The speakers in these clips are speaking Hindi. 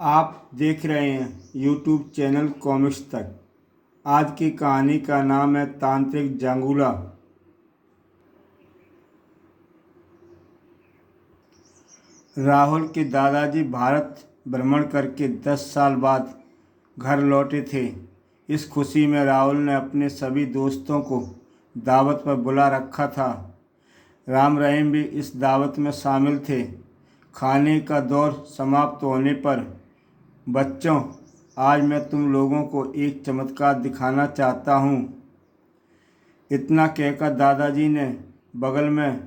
आप देख रहे हैं यूट्यूब चैनल कॉमिक्स तक। आज की कहानी का नाम है तांत्रिक जांगूला। राहुल के दादाजी भारत भ्रमण करके 10 साल बाद घर लौटे थे। इस खुशी में राहुल ने अपने सभी दोस्तों को दावत पर बुला रखा था। राम रहीम भी इस दावत में शामिल थे। खाने का दौर समाप्त होने पर, बच्चों, आज मैं तुम लोगों को एक चमत्कार दिखाना चाहता हूँ। इतना कहकर दादाजी ने बगल में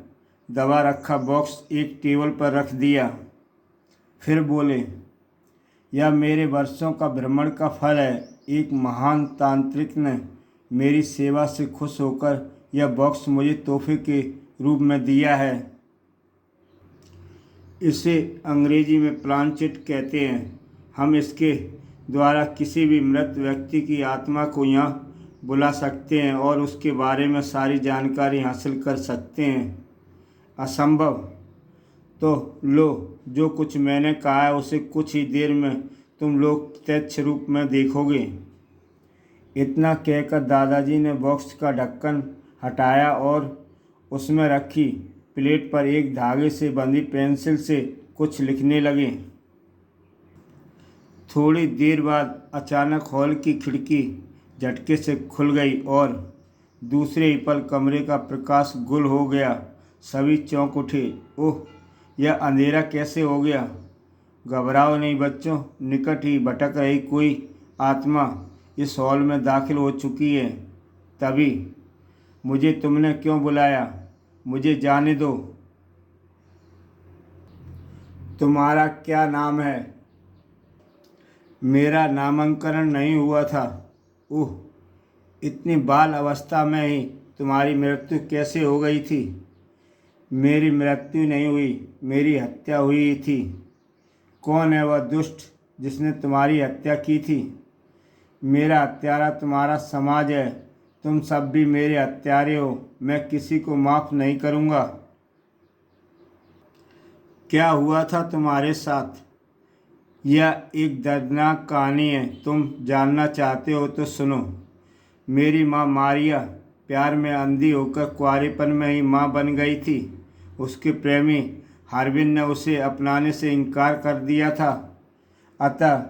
दबा रखा बॉक्स एक टेबल पर रख दिया। फिर बोले, यह मेरे वर्षों का भ्रमण का फल है। एक महान तांत्रिक ने मेरी सेवा से खुश होकर यह बॉक्स मुझे तोहफे के रूप में दिया है। इसे अंग्रेजी में प्लानचेट कहते हैं। हम इसके द्वारा किसी भी मृत व्यक्ति की आत्मा को यहाँ बुला सकते हैं और उसके बारे में सारी जानकारी हासिल कर सकते हैं। असंभव? तो लो, जो कुछ मैंने कहा है उसे कुछ ही देर में तुम लोग प्रत्यक्ष रूप में देखोगे। इतना कहकर दादाजी ने बॉक्स का ढक्कन हटाया और उसमें रखी प्लेट पर एक धागे से बंधी पेंसिल से कुछ लिखने लगे। थोड़ी देर बाद अचानक हॉल की खिड़की झटके से खुल गई और दूसरे ही पल कमरे का प्रकाश गुल हो गया। सभी चौंक उठे। ओह, यह अंधेरा कैसे हो गया? घबराओ नहीं बच्चों, निकट ही भटक रही कोई आत्मा इस हॉल में दाखिल हो चुकी है। तभी मुझे तुमने क्यों बुलाया? मुझे जाने दो। तुम्हारा क्या नाम है? मेरा नामांकन नहीं हुआ था। ओह, इतनी बाल अवस्था में ही तुम्हारी मृत्यु कैसे हो गई थी? मेरी मृत्यु नहीं हुई, मेरी हत्या हुई थी। कौन है वह दुष्ट जिसने तुम्हारी हत्या की थी? मेरा हत्यारा तुम्हारा समाज है। तुम सब भी मेरे हत्यारे हो। मैं किसी को माफ़ नहीं करूँगा। क्या हुआ था तुम्हारे साथ? यह एक दर्दनाक कहानी है। तुम जानना चाहते हो तो सुनो। मेरी माँ मारिया प्यार में अंधी होकर कुंवारेपन में ही माँ बन गई थी। उसके प्रेमी हार्विन ने उसे अपनाने से इनकार कर दिया था। अतः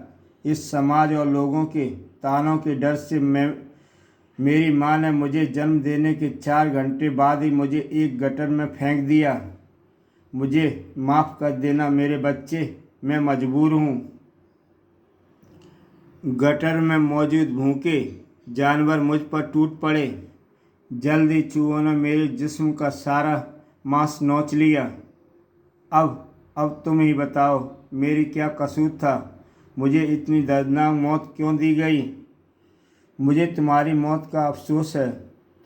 इस समाज और लोगों के तानों के डर से मेरी माँ ने मुझे जन्म देने के 4 घंटे बाद ही मुझे एक गटर में फेंक दिया। मुझे माफ़ कर देना मेरे बच्चे, मैं मजबूर हूँ। गटर में मौजूद भूखे जानवर मुझ पर टूट पड़े। जल्द ही चूहों ने मेरे जिस्म का सारा मांस नोच लिया। अब तुम ही बताओ, मेरी क्या कसूर था? मुझे इतनी दर्दनाक मौत क्यों दी गई? मुझे तुम्हारी मौत का अफसोस है।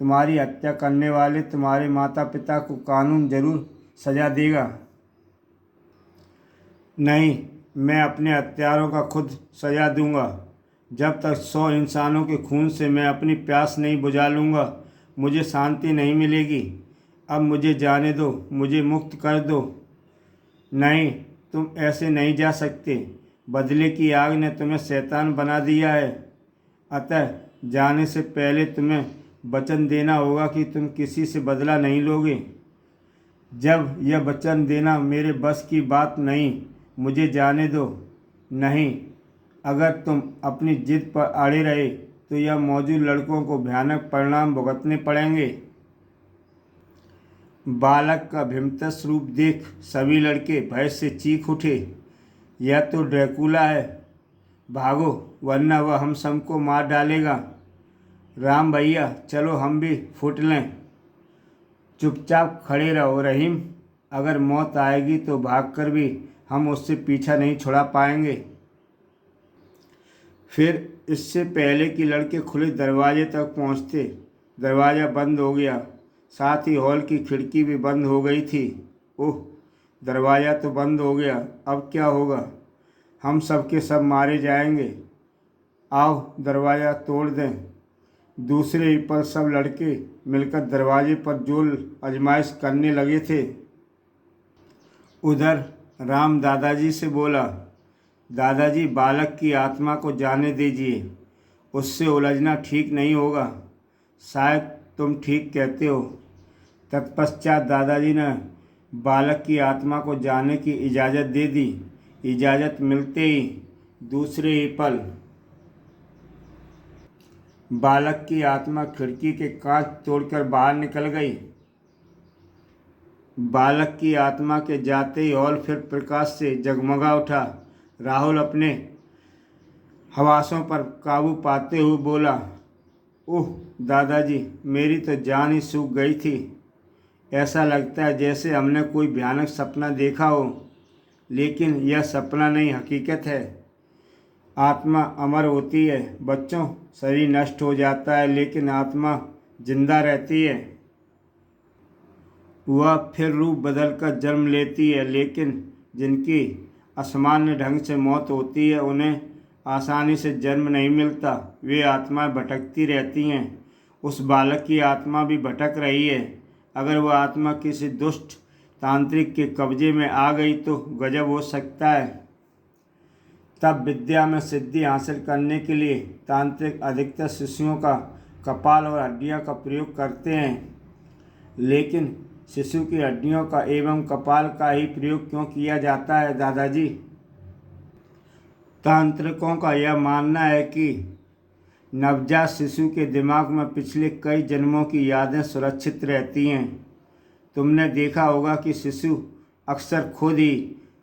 तुम्हारी हत्या करने वाले तुम्हारे माता पिता को कानून जरूर सजा देगा। नहीं, मैं अपने हत्यारों का खुद सजा दूंगा। जब तक 100 इंसानों के खून से मैं अपनी प्यास नहीं बुझा लूँगा, मुझे शांति नहीं मिलेगी। अब मुझे जाने दो, मुझे मुक्त कर दो। नहीं, तुम ऐसे नहीं जा सकते। बदले की आग ने तुम्हें शैतान बना दिया है। अतः जाने से पहले तुम्हें वचन देना होगा कि तुम किसी से बदला नहीं लोगे। जब यह वचन देना मेरे बस की बात नहीं, मुझे जाने दो। नहीं, अगर तुम अपनी जिद पर अड़े रहे तो यह मौजूद लड़कों को भयानक परिणाम भुगतने पड़ेंगे। बालक का भीमतस रूप देख सभी लड़के भय से चीख उठे। यह तो ड्रैकुला है। भागो, वरना वह हम सबको मार डालेगा। राम भैया, चलो हम भी फुट लें। चुपचाप खड़े रहो रहीम। अगर मौत आएगी तो भागकर भी हम उससे पीछा नहीं छुड़ा पाएंगे। फिर इससे पहले कि लड़के खुले दरवाजे तक पहुंचते, दरवाज़ा बंद हो गया। साथ ही हॉल की खिड़की भी बंद हो गई थी। ओह, दरवाज़ा तो बंद हो गया। अब क्या होगा? हम सब के सब मारे जाएंगे। आओ दरवाज़ा तोड़ दें। दूसरे ही पल सब लड़के मिलकर दरवाजे पर जोर आजमाइश करने लगे थे। उधर राम दादाजी से बोला, दादाजी, बालक की आत्मा को जाने दीजिए, उससे उलझना ठीक नहीं होगा। शायद तुम ठीक कहते हो। तत्पश्चात दादाजी ने बालक की आत्मा को जाने की इजाज़त दे दी। इजाज़त मिलते ही दूसरे ही पल बालक की आत्मा खिड़की के कांच तोड़कर बाहर निकल गई। बालक की आत्मा के जाते ही हॉल फिर प्रकाश से जगमगा उठा। राहुल अपने हवासों पर काबू पाते हुए बोला, ओह दादाजी, मेरी तो जान ही सूख गई थी। ऐसा लगता है जैसे हमने कोई भयानक सपना देखा हो, लेकिन यह सपना नहीं, हकीकत है। आत्मा अमर होती है बच्चों। शरीर नष्ट हो जाता है लेकिन आत्मा जिंदा रहती है। वह फिर रूप बदलकर जन्म लेती है, लेकिन जिनकी असामान्य ढंग से मौत होती है उन्हें आसानी से जन्म नहीं मिलता। वे आत्माएं भटकती रहती हैं। उस बालक की आत्मा भी भटक रही है। अगर वह आत्मा किसी दुष्ट तांत्रिक के कब्जे में आ गई तो गजब हो सकता है। तब विद्या में सिद्धि हासिल करने के लिए तांत्रिक अधिकतर शिशुओं का कपाल और हड्डियों का प्रयोग करते हैं। लेकिन शिशु की हड्डियों का एवं कपाल का ही प्रयोग क्यों किया जाता है दादाजी? तांत्रिकों का यह मानना है कि नवजात शिशु के दिमाग में पिछले कई जन्मों की यादें सुरक्षित रहती हैं। तुमने देखा होगा कि शिशु अक्सर खुद ही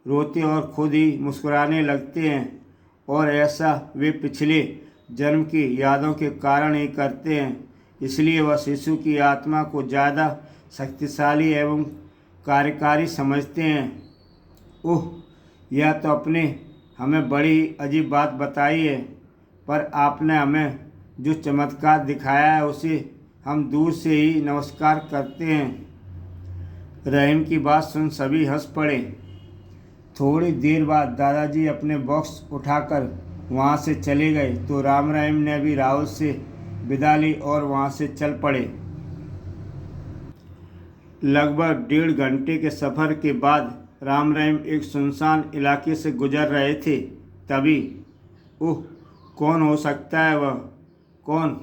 रोते और खुद ही मुस्कुराने लगते हैं, और ऐसा वे पिछले जन्म की यादों के कारण ही करते हैं। इसलिए वह शिशु की आत्मा को ज़्यादा शक्तिशाली एवं कार्यकारी समझते हैं। ओह, यह तो अपने हमें बड़ी अजीब बात बताई है, पर आपने हमें जो चमत्कार दिखाया है उसे हम दूर से ही नमस्कार करते हैं। रहीम की बात सुन सभी हंस पड़े। थोड़ी देर बाद दादाजी अपने बॉक्स उठाकर वहाँ से चले गए तो राम रहीम ने भी राहुल से विदा ली और वहाँ से चल पड़े। लगभग 1.5 घंटे के सफ़र के बाद राम रहीम एक सुनसान इलाके से गुजर रहे थे। तभी ओह, कौन हो सकता है वह? कौन?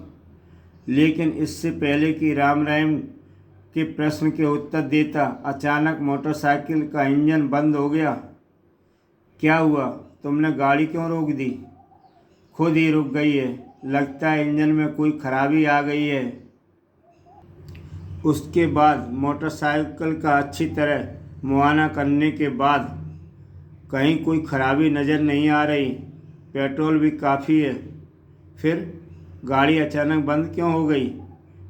लेकिन इससे पहले कि राम रहीम के प्रश्न के उत्तर देता, अचानक मोटरसाइकिल का इंजन बंद हो गया। क्या हुआ? तुमने गाड़ी क्यों रोक दी? खुद ही रुक गई है। लगता है इंजन में कोई खराबी आ गई है। उसके बाद मोटरसाइकिल का अच्छी तरह मुआयना करने के बाद कहीं कोई खराबी नज़र नहीं आ रही। पेट्रोल भी काफ़ी है। फिर गाड़ी अचानक बंद क्यों हो गई?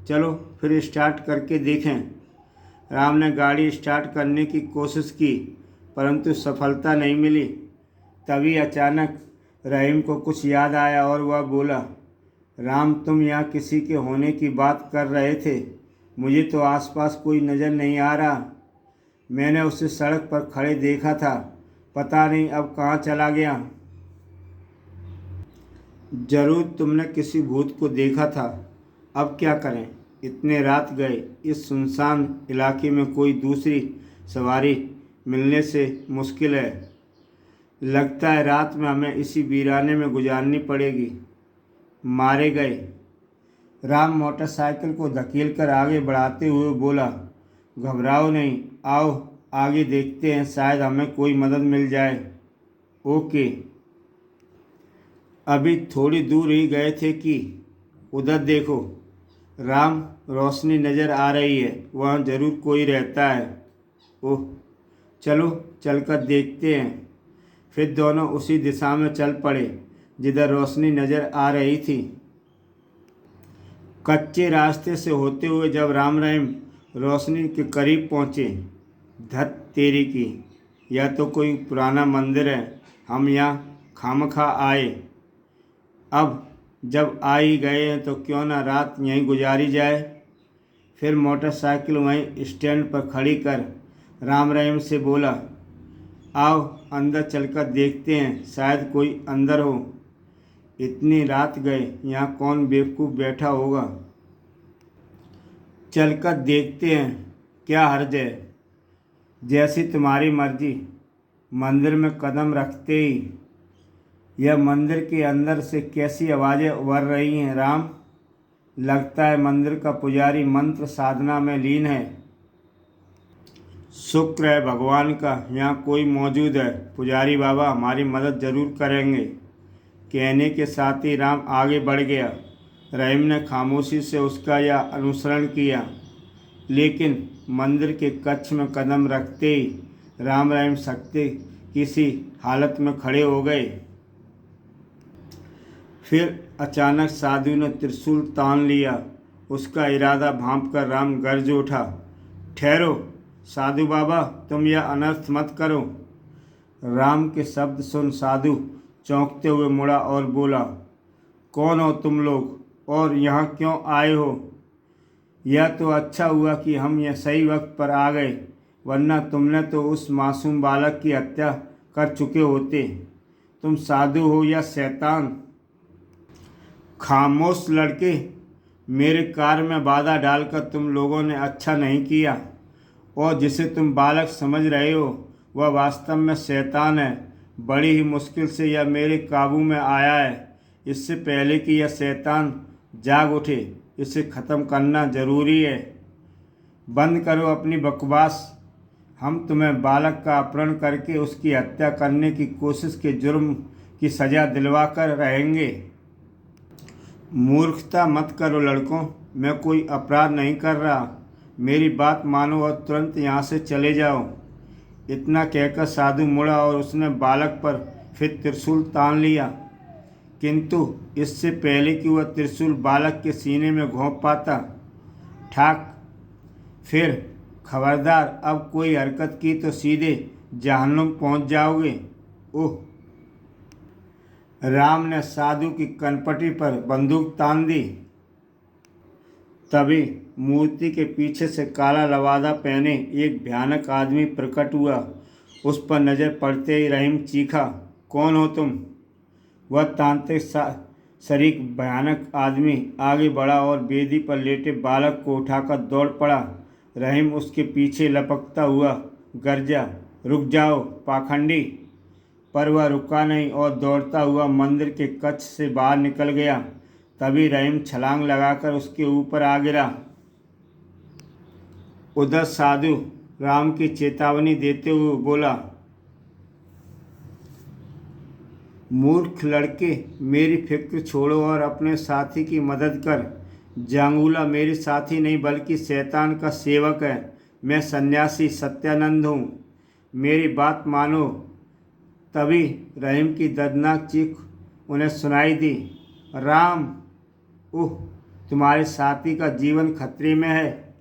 चलो फिर स्टार्ट करके देखें। राम ने गाड़ी स्टार्ट करने की कोशिश की, परंतु सफलता नहीं मिली। तभी अचानक रहीम को कुछ याद आया और वह बोला, राम, तुम यहाँ किसी के होने की बात कर रहे थे। मुझे तो आसपास कोई नज़र नहीं आ रहा। मैंने उसे सड़क पर खड़े देखा था, पता नहीं अब कहाँ चला गया। जरूर तुमने किसी भूत को देखा था। अब क्या करें? इतने रात गए, इस सुनसान इलाके में कोई दूसरी सवारी मिलने से मुश्किल है। लगता है रात में हमें इसी वीराने में गुजारनी पड़ेगी। मारे गए। राम मोटरसाइकिल को धकेलकर आगे बढ़ाते हुए बोला, घबराओ नहीं, आओ आगे देखते हैं, शायद हमें कोई मदद मिल जाए। ओके। अभी थोड़ी दूर ही गए थे कि उधर देखो राम, रोशनी नज़र आ रही है। वहाँ ज़रूर कोई रहता है। ओह, चलो चलकर देखते हैं। फिर दोनों उसी दिशा में चल पड़े जिधर रोशनी नज़र आ रही थी। कच्चे रास्ते से होते हुए जब राम रहीम रोशनी के करीब पहुँचे, धत तेरी की, यह तो कोई पुराना मंदिर है। हम यहाँ खामखा आए। अब जब आ ही गए हैं तो क्यों ना रात यहीं गुजारी जाए। फिर मोटरसाइकिल वहीं स्टैंड पर खड़ी कर राम रहीम से बोला, आओ अंदर चलकर देखते हैं, शायद कोई अंदर हो। इतनी रात गए, यहाँ कौन बेवकूफ़ बैठा होगा। चलकर देखते हैं, क्या हर्ज है। जैसी तुम्हारी मर्जी। मंदिर में कदम रखते ही यह मंदिर के अंदर से कैसी आवाज़ें उभर रही हैं राम? लगता है मंदिर का पुजारी मंत्र साधना में लीन है। शुक्र है भगवान का यहाँ कोई मौजूद है। पुजारी बाबा हमारी मदद ज़रूर करेंगे। कहने के साथ ही राम आगे बढ़ गया। रहीम ने खामोशी से उसका यह अनुसरण किया, लेकिन मंदिर के कक्ष में कदम रखते ही राम रहीम सकते किसी हालत में खड़े हो गए। फिर अचानक साधु ने त्रिशूल तान लिया। उसका इरादा भांपकर राम गरज उठा, ठहरो साधु बाबा, तुम यह अनर्थ मत करो। राम के शब्द सुन साधु चौंकते हुए मुड़ा और बोला, कौन हो तुम लोग और यहाँ क्यों आए हो? यह तो अच्छा हुआ कि हम यह सही वक्त पर आ गए, वरना तुमने तो उस मासूम बालक की हत्या कर चुके होते। तुम साधु हो या शैतान? खामोश लड़के, मेरे कार्य में बाधा डालकर तुम लोगों ने अच्छा नहीं किया, और जिसे तुम बालक समझ रहे हो वह वास्तव में शैतान है। बड़ी ही मुश्किल से यह मेरे काबू में आया है। इससे पहले कि यह शैतान जाग उठे, इसे ख़त्म करना ज़रूरी है। बंद करो अपनी बकवास। हम तुम्हें बालक का अपहरण करके उसकी हत्या करने की कोशिश के जुर्म की सज़ा दिलवा कर रहेंगे। मूर्खता मत करो लड़कों, मैं कोई अपराध नहीं कर रहा। मेरी बात मानो और तुरंत यहाँ से चले जाओ। इतना कहकर साधु मुड़ा और उसने बालक पर फिर त्रिशूल तान लिया, किंतु इससे पहले कि वह त्रिशूल बालक के सीने में घोंप पाता, ठाक, फिर खबरदार, अब कोई हरकत की तो सीधे जहन्नुम पहुँच जाओगे। ओह! राम ने साधु की कनपटी पर बंदूक तान दी। तभी मूर्ति के पीछे से काला लवादा पहने एक भयानक आदमी प्रकट हुआ। उस पर नज़र पड़ते ही रहीम चीखा, कौन हो तुम? वह तांत्रिक शरीक भयानक आदमी आगे बढ़ा और वेदी पर लेटे बालक को उठाकर दौड़ पड़ा। रहीम उसके पीछे लपकता हुआ गर्जा, रुक जाओ पाखंडी! पर वह रुका नहीं और दौड़ता हुआ मंदिर के कक्ष से बाहर निकल गया। तभी रहीम छलांग लगाकर उसके ऊपर आ गिरा। उधर साधु राम की चेतावनी देते हुए बोला, मूर्ख लड़के, मेरी फिक्र छोड़ो और अपने साथी की मदद कर। जांगूला मेरे साथी नहीं बल्कि शैतान का सेवक है। मैं सन्यासी सत्यानंद हूँ, मेरी बात मानो। तभी रहीम की दर्दनाक चीख उन्हें सुनाई दी, राम! ओह! तुम्हारे साथी का जीवन खतरे में है,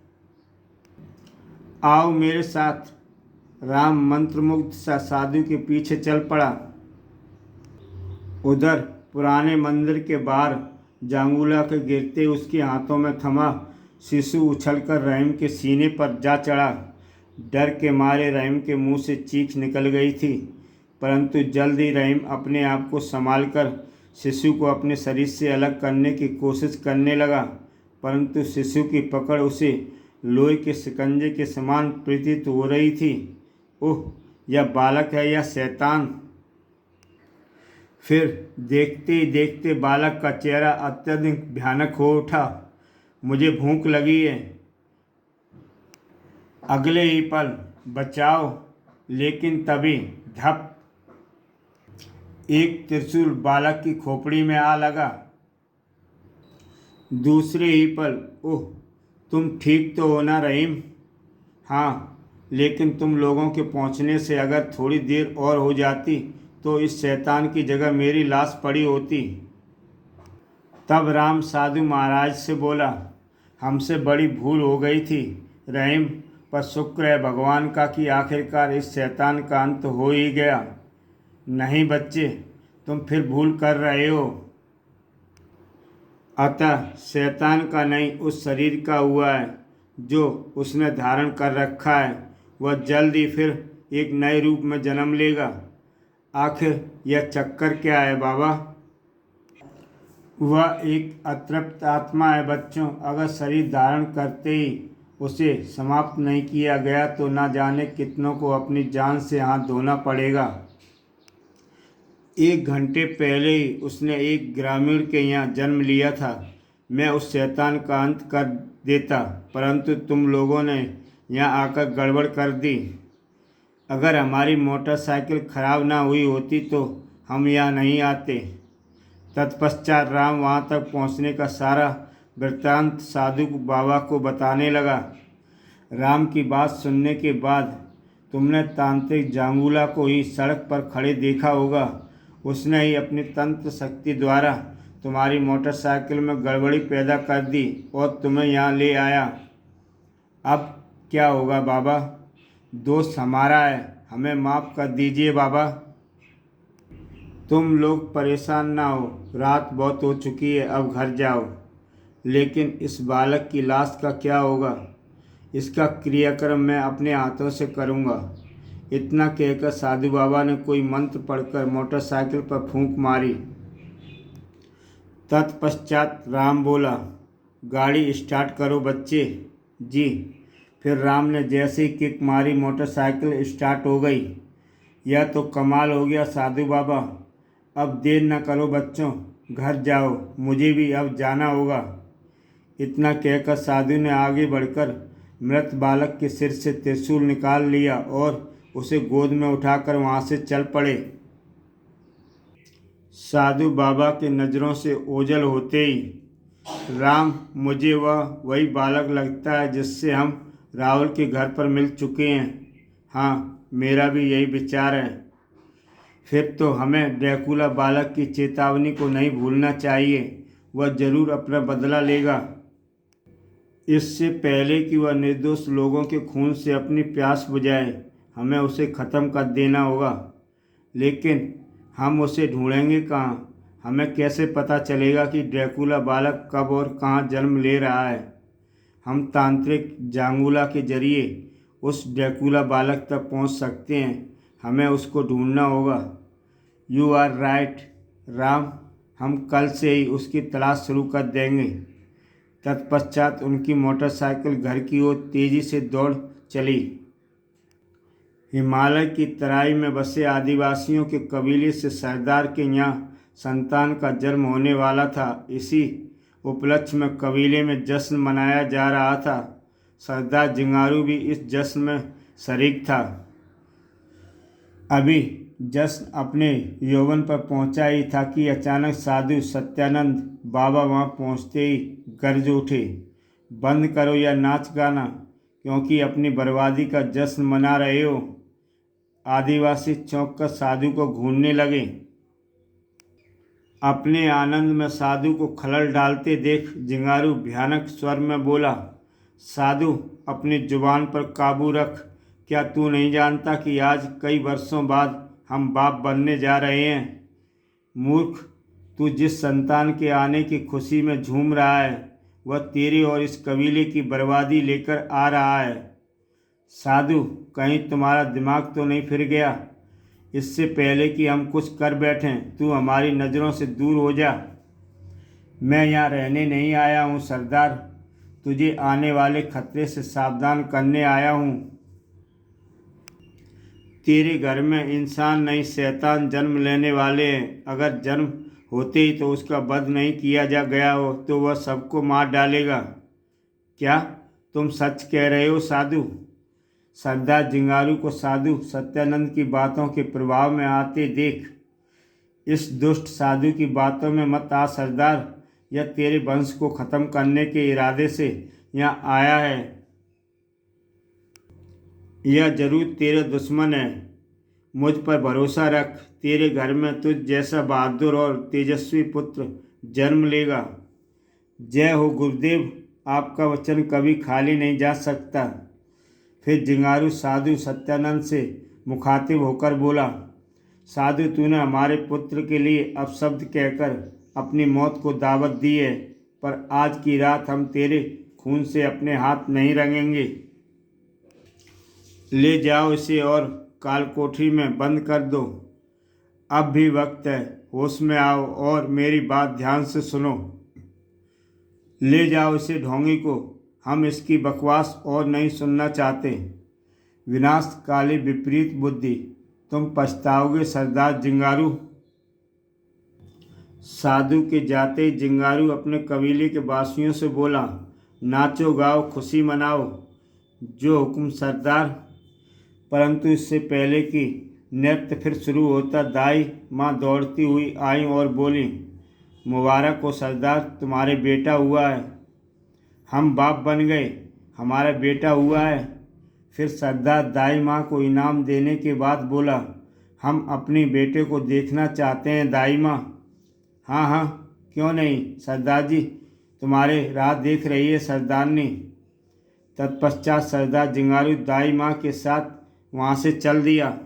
आओ मेरे साथ। राम मंत्रमुग्ध सा साधु के पीछे चल पड़ा। उधर पुराने मंदिर के बाहर जांगूला के गिरते उसके हाथों में थमा शिशु उछलकर रहीम के सीने पर जा चढ़ा। डर के मारे रहीम के मुंह से चीख निकल गई थी, परंतु जल्द ही रहीम अपने आप को संभालकर शिशु को अपने शरीर से अलग करने की कोशिश करने लगा, परंतु शिशु की पकड़ उसे लोहे के शिकंजे के समान प्रतीत हो रही थी। ओह! यह बालक है या शैतान? फिर देखते ही देखते बालक का चेहरा अत्यधिक भयानक हो उठा। मुझे भूख लगी है। अगले ही पल बचाओ! लेकिन तभी धप, एक त्रिशूल बालक की खोपड़ी में आ लगा। दूसरे ही पल, ओह! तुम ठीक तो हो ना रहीम? हाँ, लेकिन तुम लोगों के पहुंचने से अगर थोड़ी देर और हो जाती तो इस शैतान की जगह मेरी लाश पड़ी होती। तब राम साधु महाराज से बोला, हमसे बड़ी भूल हो गई थी रहीम, पर शुक्र है भगवान का कि आखिरकार इस शैतान का अंत हो ही गया। नहीं बच्चे, तुम फिर भूल कर रहे हो। अतः शैतान का नहीं, उस शरीर का हुआ है जो उसने धारण कर रखा है। वह जल्द ही फिर एक नए रूप में जन्म लेगा। आखिर यह चक्कर क्या है बाबा? वह एक अतृप्त आत्मा है बच्चों। अगर शरीर धारण करते ही उसे समाप्त नहीं किया गया तो ना जाने कितनों को अपनी जान से हाथ धोना पड़ेगा। 1 घंटे पहले ही उसने एक ग्रामीण के यहाँ जन्म लिया था। मैं उस शैतान का अंत कर देता, परंतु तुम लोगों ने यहाँ आकर गड़बड़ कर दी। अगर हमारी मोटरसाइकिल खराब ना हुई होती तो हम यहाँ नहीं आते। तत्पश्चात राम वहाँ तक पहुँचने का सारा वृत्तांत साधु बाबा को बताने लगा। राम की बात सुनने के बाद तुमने तांत्रिक जांगूला को ही सड़क पर खड़े देखा होगा। उसने ही अपनी तंत्र शक्ति द्वारा तुम्हारी मोटरसाइकिल में गड़बड़ी पैदा कर दी और तुम्हें यहाँ ले आया। अब क्या होगा बाबा? दोस्त हमारा है, हमें माफ़ कर दीजिए बाबा। तुम लोग परेशान ना हो, रात बहुत हो चुकी है, अब घर जाओ। लेकिन इस बालक की लाश का क्या होगा? इसका क्रियाक्रम मैं अपने हाथों से करूँगा। इतना कहकर साधु बाबा ने कोई मंत्र पढ़कर मोटरसाइकिल पर फूंक मारी। तत्पश्चात राम बोला, गाड़ी स्टार्ट करो बच्चे। जी। फिर राम ने जैसे ही किक मारी, मोटरसाइकिल स्टार्ट हो गई। यह तो कमाल हो गया साधु बाबा। अब देर न करो बच्चों, घर जाओ, मुझे भी अब जाना होगा। इतना कहकर साधु ने आगे बढ़कर मृत बालक के सिर से त्रिशूल निकाल लिया और उसे गोद में उठाकर वहाँ से चल पड़े। साधु बाबा के नज़रों से ओझल होते ही, राम, मुझे वही बालक लगता है जिससे हम राहुल के घर पर मिल चुके हैं। हाँ, मेरा भी यही विचार है। फिर तो हमें ड्रैकुला बालक की चेतावनी को नहीं भूलना चाहिए। वह जरूर अपना बदला लेगा। इससे पहले कि वह निर्दोष लोगों के खून से अपनी प्यास बुझाए, हमें उसे ख़त्म कर देना होगा। लेकिन हम उसे ढूंढेंगे कहाँ? हमें कैसे पता चलेगा कि ड्रैकुला बालक कब और कहाँ जन्म ले रहा है? हम तांत्रिक जांगूला के जरिए उस ड्रैकुला बालक तक पहुँच सकते हैं। हमें उसको ढूंढना होगा। यू आर राइट राम, हम कल से ही उसकी तलाश शुरू कर देंगे। तत्पश्चात उनकी मोटरसाइकिल घर की ओर तेज़ी से दौड़ चली। हिमालय की तराई में बसे आदिवासियों के कबीले से सरदार के यहाँ संतान का जन्म होने वाला था। इसी उपलक्ष्य में कबीले में जश्न मनाया जा रहा था। सरदार जिंगारू भी इस जश्न में शरीक था। अभी जश्न अपने यौवन पर पहुंचा ही था कि अचानक साधु सत्यानंद बाबा वहां पहुंचते ही गरज उठे, बंद करो यह नाच गाना, क्योंकि अपनी बर्बादी का जश्न मना रहे हो। आदिवासी चौंक कर साधु को घूरने लगे। अपने आनंद में साधु को खलल डालते देख जिंगारू भयानक स्वर में बोला, साधु, अपनी जुबान पर काबू रख। क्या तू नहीं जानता कि आज कई वर्षों बाद हम बाप बनने जा रहे हैं? मूर्ख, तू जिस संतान के आने की खुशी में झूम रहा है, वह तेरे और इस कबीले की बर्बादी लेकर आ रहा है। साधु, कहीं तुम्हारा दिमाग तो नहीं फिर गया? इससे पहले कि हम कुछ कर बैठें, तू हमारी नज़रों से दूर हो जा। मैं यहाँ रहने नहीं आया हूँ सरदार, तुझे आने वाले खतरे से सावधान करने आया हूँ। तेरे घर में इंसान नहीं शैतान जन्म लेने वाले हैं। अगर जन्म होते ही तो उसका वध नहीं किया जा गया हो तो वह सबको मार डालेगा। क्या तुम सच कह रहे हो साधु? सरदार जिंगारू को साधु सत्यानंद की बातों के प्रभाव में आते देख, इस दुष्ट साधु की बातों में मत आ सरदार। यह तेरे वंश को ख़त्म करने के इरादे से यहाँ आया है। यह जरूर तेरे दुश्मन है। मुझ पर भरोसा रख, तेरे घर में तुझ जैसा बहादुर और तेजस्वी पुत्र जन्म लेगा। जय हो गुरुदेव, आपका वचन कभी खाली नहीं जा सकता। फिर जिंगारू साधु सत्यानंद से मुखातिब होकर बोला, साधु, तूने हमारे पुत्र के लिए अपशब्द कहकर अपनी मौत को दावत दी है, पर आज की रात हम तेरे खून से अपने हाथ नहीं रंगेंगे। ले जाओ इसे और काल कोठरी में बंद कर दो। अब भी वक्त है, होश में आओ और मेरी बात ध्यान से सुनो। ले जाओ इसे ढोंगी को, हम इसकी बकवास और नहीं सुनना चाहते। विनाश काली विपरीत बुद्धि, तुम पछताओगे सरदार जिंगारू। साधु के जाते ही जिंगारू अपने कबीले के वासियों से बोला, नाचो गाओ खुशी मनाओ, जो हुक्म सरदार। परंतु इससे पहले कि नृत्य फिर शुरू होता, दाई माँ दौड़ती हुई आई और बोली, मुबारक हो सरदार, तुम्हारे बेटा हुआ है। हम बाप बन गए, हमारा बेटा हुआ है। फिर सरदार दाई माँ को इनाम देने के बाद बोला, हम अपने बेटे को देखना चाहते हैं दाई माँ। हाँ हाँ, क्यों नहीं सरदार जी, तुम्हारे राह देख रही है सरदारनी। तत्पश्चात सरदार जिंगारू दाई माँ के साथ वहाँ से चल दिया।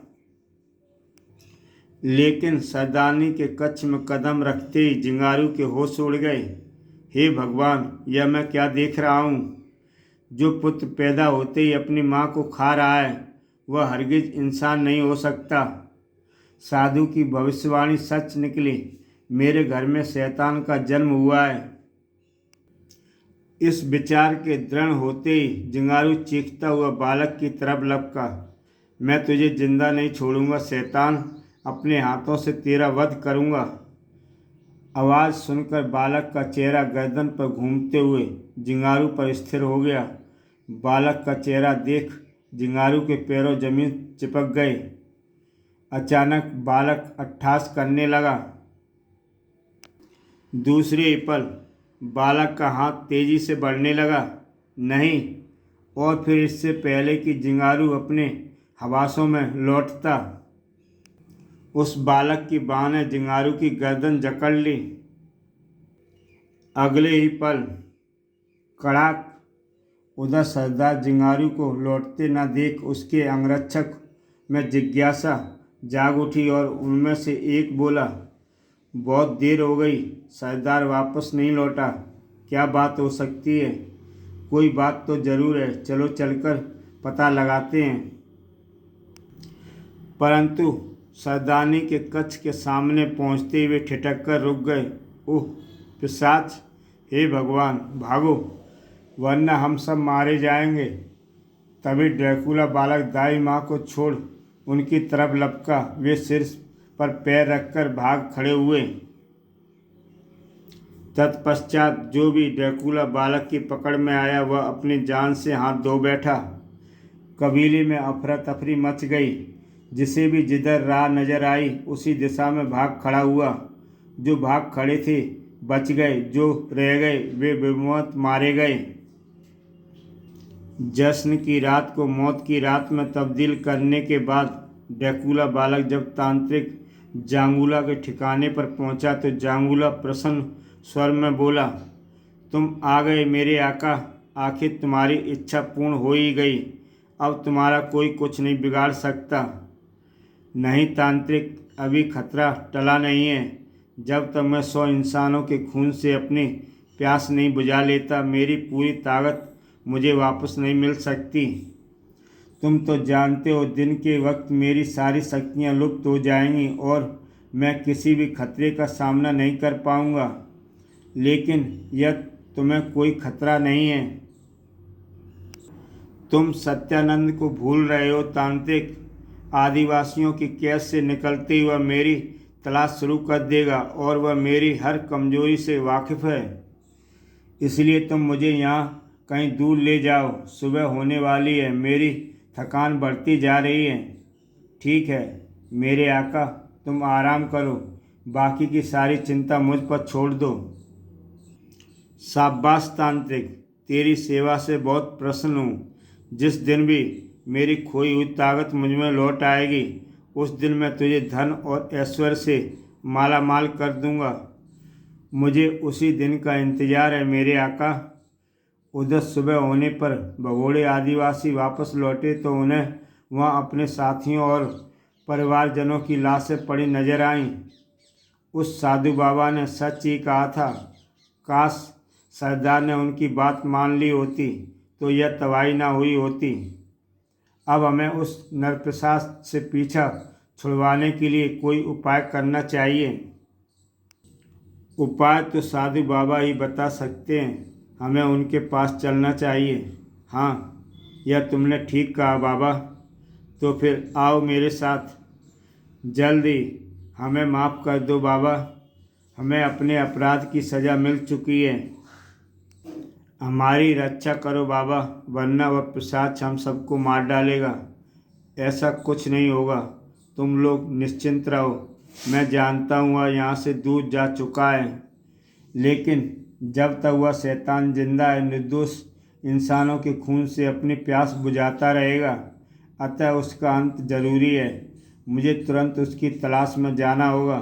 लेकिन सरदारनी के कक्ष में कदम रखते ही जिंगारू के होश उड़ गए। हे भगवान, यह मैं क्या देख रहा हूँ? जो पुत्र पैदा होते ही अपनी माँ को खा रहा है, वह हरगिज इंसान नहीं हो सकता। साधु की भविष्यवाणी सच निकली, मेरे घर में शैतान का जन्म हुआ है। इस विचार के दृढ़ होते ही जिंगारू चीखता हुआ बालक की तरफ लपका, मैं तुझे जिंदा नहीं छोड़ूंगा शैतान, अपने हाथों से तेरा वध करूंगा। आवाज़ सुनकर बालक का चेहरा गर्दन पर घूमते हुए जिंगारू पर स्थिर हो गया। बालक का चेहरा देख जिंगारू के पैरों जमीन चिपक गए। अचानक बालक अट्टहास करने लगा। दूसरे ही पल बालक का हाथ तेजी से बढ़ने लगा। नहीं, और फिर इससे पहले कि जिंगारू अपने हवासों में लौटता, उस बालक की बाँ ने जिंगारू की गर्दन जकड़ ली। अगले ही पल कड़ाक, उधर सरदार जिंगारू को लौटते न देख उसके अंगरक्षक में जिज्ञासा जाग उठी और उनमें से एक बोला, बहुत देर हो गई, सरदार वापस नहीं लौटा, क्या बात हो सकती है? कोई बात तो ज़रूर है, चलो चलकर पता लगाते हैं। परंतु सरदारनी के कक्ष के सामने पहुंचते हुए ठिठक कर रुक गए। ओह पिशाच, हे भगवान, भागो वरना हम सब मारे जाएंगे। तभी ड्रैकुला बालक दाई माँ को छोड़ उनकी तरफ लपका। वे सिर पर पैर रखकर भाग खड़े हुए। तत्पश्चात जो भी ड्रैकुला बालक की पकड़ में आया वह अपनी जान से हाथ धो बैठा। कबीले में अफरा तफरी मच गई। जिसे भी जिधर राह नजर आई उसी दिशा में भाग खड़ा हुआ। जो भाग खड़े थे बच गए, जो रह गए वे बेमौत मारे गए। जश्न की रात को मौत की रात में तब्दील करने के बाद ड्रैकुला बालक जब तांत्रिक जांगुला के ठिकाने पर पहुंचा तो जांगुला प्रसन्न स्वर में बोला, तुम आ गए मेरे आका, आखिर तुम्हारी इच्छा पूर्ण हो ही गई। अब तुम्हारा कोई कुछ नहीं बिगाड़ सकता। नहीं तांत्रिक, अभी खतरा टला नहीं है। जब तक मैं 100 इंसानों के खून से अपनी प्यास नहीं बुझा लेता, मेरी पूरी ताकत मुझे वापस नहीं मिल सकती। तुम तो जानते हो दिन के वक्त मेरी सारी शक्तियाँ लुप्त हो जाएंगी और मैं किसी भी खतरे का सामना नहीं कर पाऊँगा। लेकिन यह तुम्हें कोई खतरा नहीं है। तुम सत्यानंद को भूल रहे हो तांत्रिक। आदिवासियों की कैद से निकलते ही वह मेरी तलाश शुरू कर देगा और वह मेरी हर कमजोरी से वाकिफ़ है। इसलिए तुम मुझे यहाँ कहीं दूर ले जाओ। सुबह होने वाली है, मेरी थकान बढ़ती जा रही है। ठीक है मेरे आका, तुम आराम करो, बाकी की सारी चिंता मुझ पर छोड़ दो। शाबाश तांत्रिक, तेरी सेवा से बहुत प्रसन्न हूँ। जिस दिन भी मेरी खोई हुई ताकत मुझ में लौट आएगी उस दिन मैं तुझे धन और ऐश्वर्य से माला माल कर दूंगा। मुझे उसी दिन का इंतज़ार है मेरे आका। उधर सुबह होने पर भगोड़े आदिवासी वापस लौटे तो उन्हें वहाँ अपने साथियों और परिवारजनों की लाशें पड़ी नजर आईं। उस साधु बाबा ने सच ही कहा था। काश सरदार ने उनकी बात मान ली होती तो यह तबाही ना हुई होती। अब हमें उस नरपिशाच से पीछा छुड़वाने के लिए कोई उपाय करना चाहिए। उपाय तो साधु बाबा ही बता सकते हैं। हमें उनके पास चलना चाहिए। हाँ, यह तुमने ठीक कहा बाबा। तो फिर आओ मेरे साथ। जल्दी, हमें माफ़ कर दो बाबा। हमें अपने अपराध की सज़ा मिल चुकी है। हमारी रक्षा करो बाबा, वरना वह पिशाच हम सबको मार डालेगा। ऐसा कुछ नहीं होगा, तुम लोग निश्चिंत रहो। मैं जानता हूँ वह यहाँ से दूर जा चुका है, लेकिन जब तक वह शैतान जिंदा है, निर्दोष इंसानों के खून से अपनी प्यास बुझाता रहेगा। अतः उसका अंत जरूरी है। मुझे तुरंत उसकी तलाश में जाना होगा।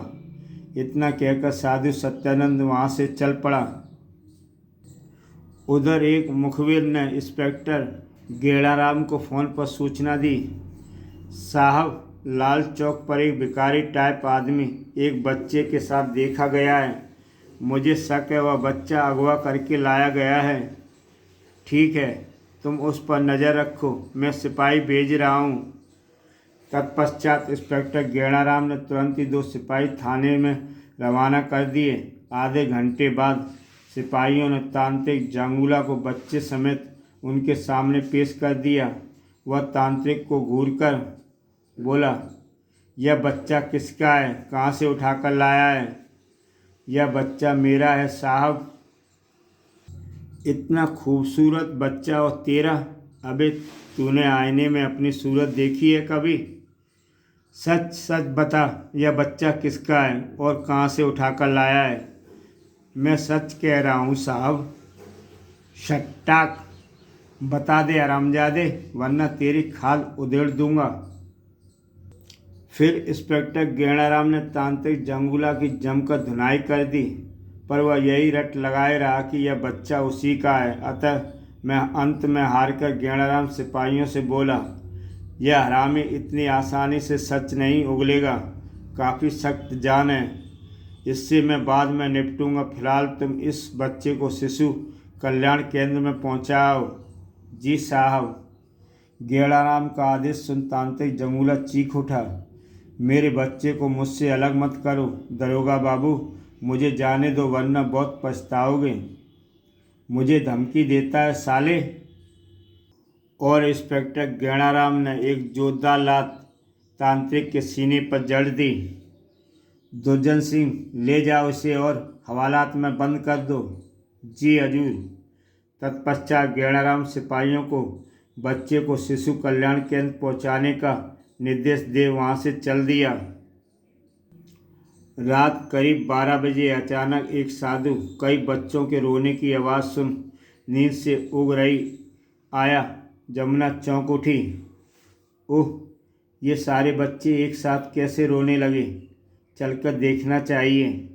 इतना कहकर साधु सत्यानंद वहाँ से चल पड़ा। उधर एक मुखबिर ने इंस्पेक्टर गेड़ाराम को फ़ोन पर सूचना दी, साहब, लाल चौक पर एक भिखारी टाइप आदमी एक बच्चे के साथ देखा गया है। मुझे शक है वह बच्चा अगवा करके लाया गया है। ठीक है, तुम उस पर नज़र रखो, मैं सिपाही भेज रहा हूँ। तत्पश्चात इंस्पेक्टर गेड़ाराम ने तुरंत ही 2 सिपाही थाने में रवाना कर दिए। आधे घंटे बाद सिपाहियों ने तांत्रिक जांगुला को बच्चे समेत उनके सामने पेश कर दिया। वह तांत्रिक को घूरकर बोला, यह बच्चा किसका है? कहाँ से उठाकर लाया है? यह बच्चा मेरा है साहब। इतना खूबसूरत बच्चा और तेरा? अबे, तूने आईने में अपनी सूरत देखी है कभी? सच सच बता, यह बच्चा किसका है और कहाँ से उठाकर लाया है? मैं सच कह रहा हूँ साहब। शट्टाक, बता दे हरामजादे, वरना तेरी खाल उधेड़ दूंगा। फिर इंस्पेक्टर गेड़ाराम ने तांत्रिक जंगुला की जमकर धुनाई कर दी, पर वह यही रट लगाए रहा कि यह बच्चा उसी का है। अतः मैं अंत में हारकर गेड़ाराम सिपाहियों से बोला, यह हरामी इतनी आसानी से सच नहीं उगलेगा, काफ़ी सख्त जान है। इससे मैं बाद में निपटूंगा। फिलहाल तुम इस बच्चे को शिशु कल्याण केंद्र में पहुंचाओ। जी साहब। गेड़ाराम का आदेश सुन तांत्रिक जंगुला चीख उठा, मेरे बच्चे को मुझसे अलग मत करो दरोगा बाबू, मुझे जाने दो, वरना बहुत पछताओगे। मुझे धमकी देता है साले? और इंस्पेक्टर गेड़ाराम ने एक जोरदार लात तांत्रिक के सीने पर जड़ दी। दुर्जन सिंह, ले जाओ इसे और हवालात में बंद कर दो। जी हजूर। तत्पश्चात गेड़ाराम सिपाहियों को बच्चे को शिशु कल्याण केंद्र पहुंचाने का निर्देश दे वहां से चल दिया। रात करीब 12 बजे अचानक एक साधु कई बच्चों के रोने की आवाज़ सुन नींद से उग रही आया। जमुना चौंक उठी। ओह, ये सारे बच्चे एक साथ कैसे रोने लगे? चलकर देखना चाहिए।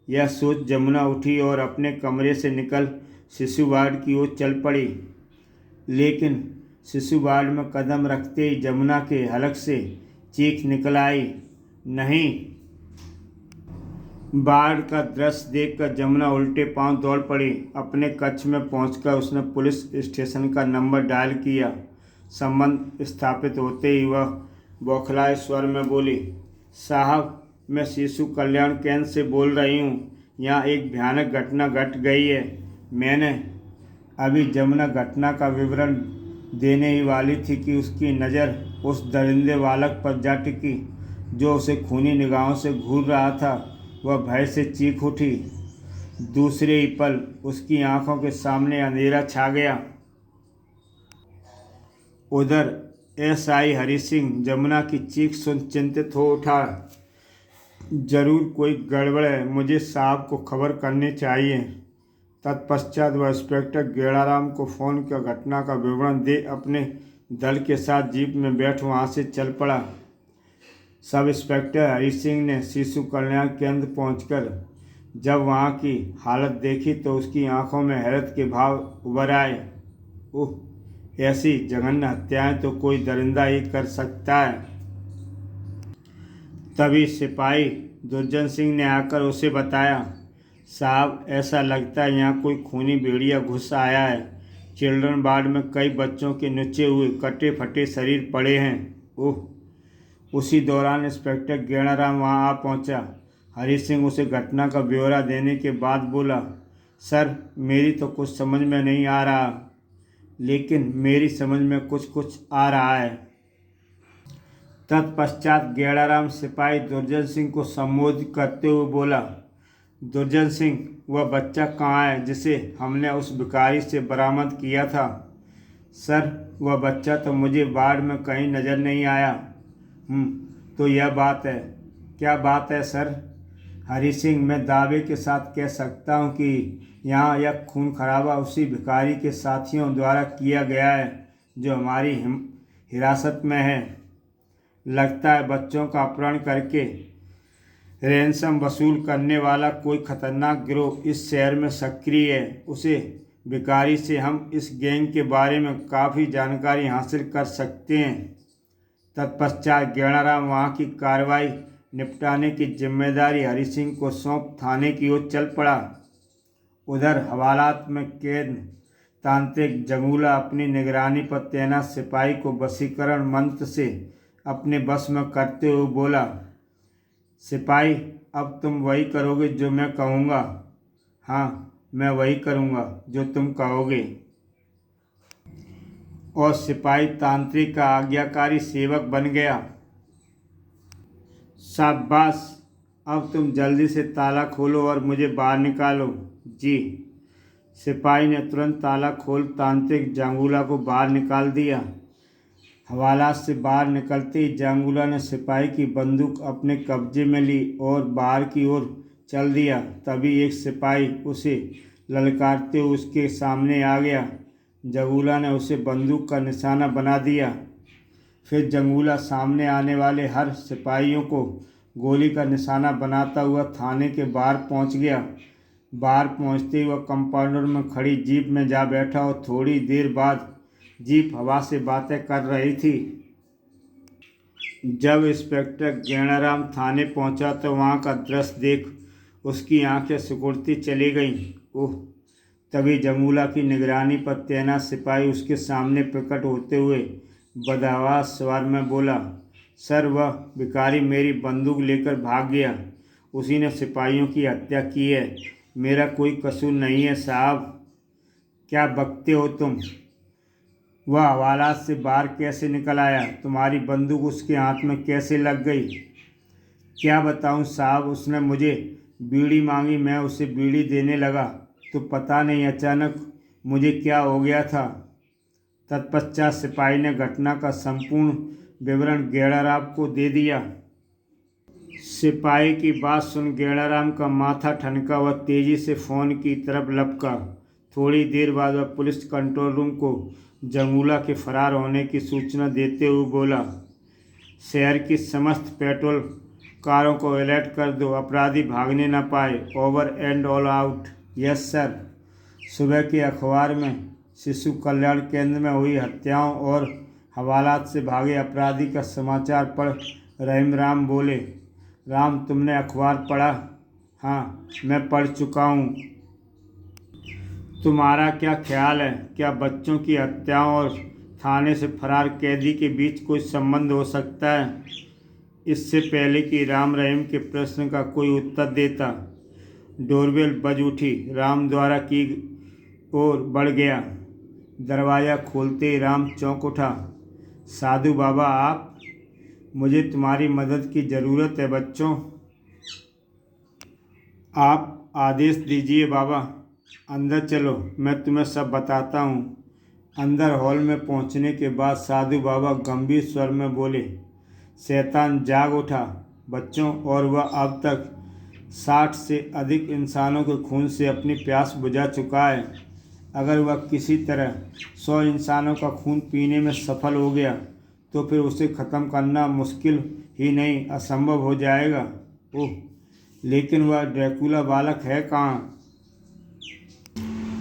यह सोच जमुना उठी और अपने कमरे से निकल शिशु वार्ड की ओर चल पड़ी। लेकिन शिशु वार्ड में कदम रखते ही जमुना के हलक से चीख निकल आई, नहीं। वार्ड का दृश्य देखकर जमुना उल्टे पांव दौड़ पड़ी। अपने कक्ष में पहुंचकर उसने पुलिस स्टेशन का नंबर डायल किया। संबंध स्थापित होते ही वह बौखलाए स्वर में बोली, साहब, मैं शिशु कल्याण केंद्र से बोल रही हूँ। यहाँ एक भयानक घटना घट गई है। मैंने अभी जमुना घटना का विवरण देने ही वाली थी कि उसकी नज़र उस दरिंदे बालक पर जा टिकी जो उसे खूनी निगाहों से घूर रहा था। वह भय से चीख उठी। दूसरे ही पल उसकी आंखों के सामने अंधेरा छा गया। उधर एसआई हरि सिंह जमुना की चीख सुन चिंतित हो उठा। जरूर कोई गड़बड़ है, मुझे साहब को खबर करनी चाहिए। तत्पश्चात वह इंस्पेक्टर गेड़ाराम को फ़ोन कर घटना का विवरण दे अपने दल के साथ जीप में बैठ वहाँ से चल पड़ा। सब इंस्पेक्टर हरि सिंह ने शिशु कल्याण केंद्र पहुंचकर जब वहाँ की हालत देखी तो उसकी आंखों में हैरत के भाव उभर आए। ओह, ऐसी जघन्य हत्याएं तो कोई दरिंदा ही कर सकता है। तभी सिपाही दुर्जन सिंह ने आकर उसे बताया, साहब, ऐसा लगता है यहाँ कोई खूनी भेड़िया घुस आया है। चिल्ड्रन वार्ड में कई बच्चों के नुचे हुए कटे फटे शरीर पड़े हैं। ओह। उसी दौरान इंस्पेक्टर गेड़ाराम वहाँ आ पहुँचा। हरि सिंह उसे घटना का ब्यौरा देने के बाद बोला, सर, मेरी तो कुछ समझ में नहीं आ रहा, लेकिन मेरी समझ में कुछ कुछ आ रहा है। तत्पश्चात गेड़ाराम सिपाही दुर्जन सिंह को संबोधित करते हुए बोला, दुर्जन सिंह, वह बच्चा कहाँ है जिसे हमने उस भिखारी से बरामद किया था? सर, वह बच्चा तो मुझे बाढ़ में कहीं नज़र नहीं आया। तो यह बात है। क्या बात है सर? हरी सिंह, मैं दावे के साथ कह सकता हूँ कि यहाँ यह खून खराबा उसी भिखारी के साथियों द्वारा किया गया है जो हमारी हिरासत में है। लगता है बच्चों का अपहरण करके रैंसम वसूल करने वाला कोई खतरनाक गिरोह इस शहर में सक्रिय है। उसे भिखारी से हम इस गैंग के बारे में काफ़ी जानकारी हासिल कर सकते हैं। तत्पश्चात गैणाराम वहाँ की कार्रवाई निपटाने की जिम्मेदारी हरि सिंह को सौंप थाने की ओर चल पड़ा। उधर हवालात में कैद तांत्रिक जंगूला अपनी निगरानी पर तैनात सिपाही को वशीकरण मंत्र से अपने बस में करते हुए बोला, सिपाही, अब तुम वही करोगे जो मैं कहूँगा? हाँ, मैं वही करूँगा जो तुम कहोगे। और सिपाही तांत्रिक का आज्ञाकारी सेवक बन गया। शाबाश, अब तुम जल्दी से ताला खोलो और मुझे बाहर निकालो। जी। सिपाही ने तुरंत ताला खोल तांत्रिक जांगूला को बाहर निकाल दिया। हवालात से बाहर निकलते ही जांगूला ने सिपाही की बंदूक अपने कब्जे में ली और बाहर की ओर चल दिया। तभी एक सिपाही उसे ललकारते हुए उसके सामने आ गया। जंगूला ने उसे बंदूक का निशाना बना दिया। फिर जंगूला सामने आने वाले हर सिपाहियों को गोली का निशाना बनाता हुआ थाने के बाहर पहुंच गया। बाहर पहुंचते ही वह कंपाउंडर में खड़ी जीप में जा बैठा और थोड़ी देर बाद जीप हवा से बातें कर रही थी। जब इंस्पेक्टर गैणाराम थाने पहुंचा तो वहां का दृश्य देख उसकी आंखें सिकुड़ती चली गईं। ओह! तभी जंगूला की निगरानी पर तैनात सिपाही उसके सामने प्रकट होते हुए बदहवास स्वर में बोला, सर, वह भिखारी मेरी बंदूक लेकर भाग गया। उसी ने सिपाहियों की हत्या की है। मेरा कोई कसूर नहीं है साहब। क्या बकते हो तुम? वह हवालात से बाहर कैसे निकल आया? तुम्हारी बंदूक उसके हाथ में कैसे लग गई? क्या बताऊं साहब, उसने मुझे बीड़ी मांगी, मैं उसे बीड़ी देने लगा तो पता नहीं अचानक मुझे क्या हो गया था। तत्पश्चात सिपाही ने घटना का संपूर्ण विवरण गैणाराम को दे दिया। सिपाही की बात सुन गैणाराम का माथा ठनका। वह तेजी से फ़ोन की तरफ लपका। थोड़ी देर बाद वह पुलिस कंट्रोल रूम को जंगूला के फरार होने की सूचना देते हुए बोला, शहर की समस्त पेट्रोल कारों को अलर्ट कर दो, अपराधी भागने न पाए। Over and all out. Yes sir. सुबह के अखबार में शिशु कल्याण केंद्र में हुई हत्याओं और हवालात से भागे अपराधी का समाचार पढ़ रहीम राम बोले, राम, तुमने अखबार पढ़ा? हाँ, मैं पढ़ चुका हूँ। तुम्हारा क्या ख्याल है? क्या बच्चों की हत्याओं और थाने से फरार कैदी के बीच कोई संबंध हो सकता है? इससे पहले कि राम रहीम के प्रश्न का कोई उत्तर देता, डोरबेल बज उठी। राम द्वारा की ओर बढ़ गया। दरवाज़ा खोलते ही राम चौंक उठा। साधु बाबा, आप? मुझे तुम्हारी मदद की ज़रूरत है बच्चों। आप आदेश दीजिए बाबा। अंदर चलो, मैं तुम्हें सब बताता हूँ। अंदर हॉल में पहुँचने के बाद साधु बाबा गंभीर स्वर में बोले, शैतान जाग उठा बच्चों, और वह अब तक 60 से अधिक इंसानों के खून से अपनी प्यास बुझा चुका है। अगर वह किसी तरह 100 इंसानों का खून पीने में सफल हो गया तो फिर उसे ख़त्म करना मुश्किल ही नहीं, असंभव हो जाएगा। ओह, लेकिन वह ड्रैकुला बालक है कहाँ?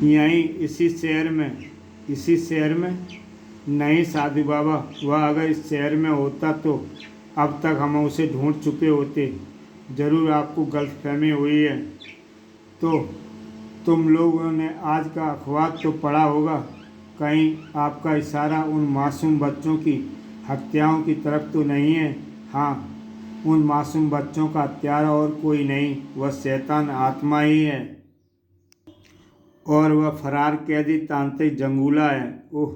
यहीं इसी शहर में। नहीं साधु बाबा, वह अगर इस शहर में होता तो अब तक हम उसे ढूंढ चुके होते। ज़रूर आपको गलतफहमी हुई है। तो तुम लोगों ने आज का अखबार तो पढ़ा होगा। कहीं आपका इशारा उन मासूम बच्चों की हत्याओं की तरफ तो नहीं है? हाँ, उन मासूम बच्चों का हत्यारा और कोई नहीं, वह शैतान आत्मा ही है। और वह फरार कैदी तांत्रिक जंगूला है। ओह,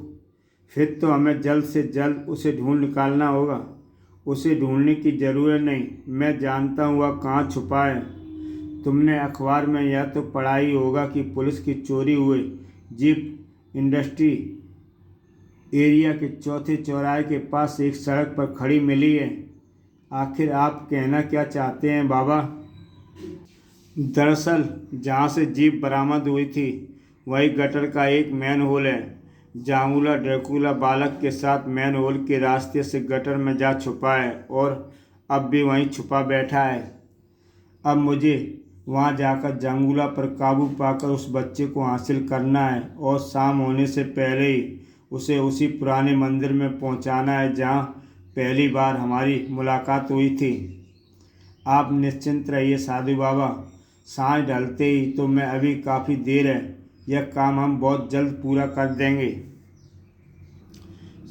फिर तो हमें जल्द से जल्द उसे ढूंढ निकालना होगा। उसे ढूंढने की ज़रूरत नहीं, मैं जानता हूँ वह कहाँ छुपा है। तुमने अखबार में यह तो पढ़ा ही होगा कि पुलिस की चोरी हुए जीप इंडस्ट्री एरिया के चौथे चौराहे के पास एक सड़क पर खड़ी मिली है। आखिर आप कहना क्या चाहते हैं बाबा? दरअसल जहाँ से जीप बरामद हुई थी वही गटर का एक मैन होल है। जांगुला ड्रैकुला बालक के साथ मैन होल के रास्ते से गटर में जा छुपा है और अब भी वहीं छुपा बैठा है। अब मुझे वहाँ जाकर जांगुला पर काबू पाकर उस बच्चे को हासिल करना है और शाम होने से पहले ही उसे उसी पुराने मंदिर में पहुँचाना है जहाँ पहली बार हमारी मुलाकात हुई थी। आप निश्चिंत रहिए साधु बाबा, सांझ ढलते ही तो मैं अभी काफ़ी देर है, यह काम हम बहुत जल्द पूरा कर देंगे।